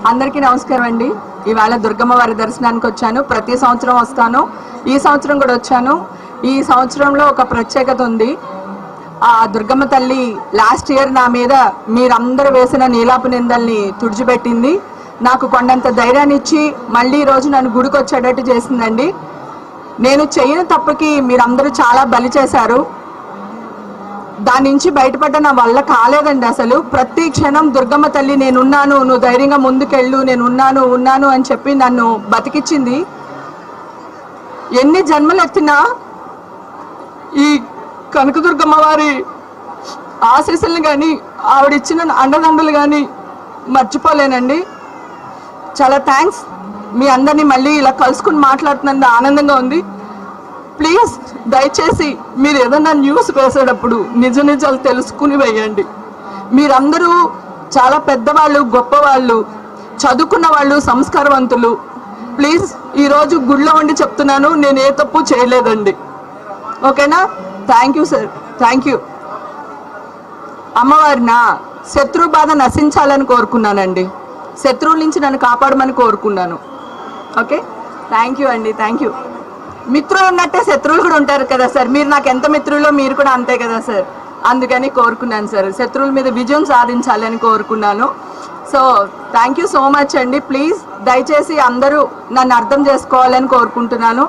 అందరికీ నమస్కారం అండి. ఇవాళ దుర్గమ్మ వారి దర్శనానికి వచ్చాను. ప్రతి సంవత్సరం వస్తాను. ఈ సంవత్సరం కూడా వచ్చాను. ఈ సంవత్సరంలో ఒక ప్రత్యేకత ఉంది. ఆ దుర్గమ్మ తల్లి లాస్ట్ ఇయర్ నా మీద మీరందరూ వేసిన నీలాపు నిందల్ని తుడిచిపెట్టింది. నాకు కొండంత ధైర్యాన్ని ఇచ్చి మళ్ళీ ఈ రోజు నన్ను గుడికి వచ్చేటట్టు చేసిందండి. నేను చేయని తప్పుకి మీరందరూ చాలా బలి చేశారు. దాని నుంచి బయటపడ్డ నా వల్ల కాలేదండి. అసలు ప్రతి క్షణం దుర్గమ్మ తల్లి నేనున్నాను, నువ్వు ధైర్యంగా ముందుకెళ్ళు, నేను ఉన్నాను అని చెప్పి నన్ను బతికిచ్చింది. ఎన్ని జన్మలు ఎత్తినా ఈ కనకదుర్గమ్మ వారి ఆశీస్సులను కానీ ఆవిడిచ్చిన అండదండలు కానీ మర్చిపోలేనండి. చాలా థ్యాంక్స్. మీ అందరినీ మళ్ళీ ఇలా కలుసుకుని మాట్లాడుతున్నందుకు ఆనందంగా ఉంది. ప్లీజ్ దయచేసి మీరు ఏదైనా న్యూస్ వేసేటప్పుడు నిజాలు తెలుసుకుని వేయండి. మీరందరూ చాలా పెద్దవాళ్ళు, గొప్పవాళ్ళు, చదువుకున్న వాళ్ళు, సంస్కారవంతులు. ప్లీజ్ ఈరోజు గుళ్ళో ఉండి చెప్తున్నాను, నేను ఏ తప్పు చేయలేదండి. ఓకేనా? Thank you sir, thank you. అమ్మవారిన శత్రు బాధ నశించాలని కోరుకున్నానండి. శత్రువుల నుంచి నన్ను కాపాడమని కోరుకున్నాను. ఓకే, థ్యాంక్ యూ అండి, థ్యాంక్ యూ. మిత్రులు ఉన్నట్టే శత్రువులు కూడా ఉంటారు కదా సార్. మీరు నాకు ఎంత మిత్రులో మీరు కూడా అంతే కదా సార్. అందుకని కోరుకున్నాను సార్, శత్రువుల మీద విజయం సాధించాలని కోరుకున్నాను. So thank you so much అండి. ప్లీజ్ దయచేసి అందరూ నన్ను అర్థం చేసుకోవాలని కోరుకుంటున్నాను.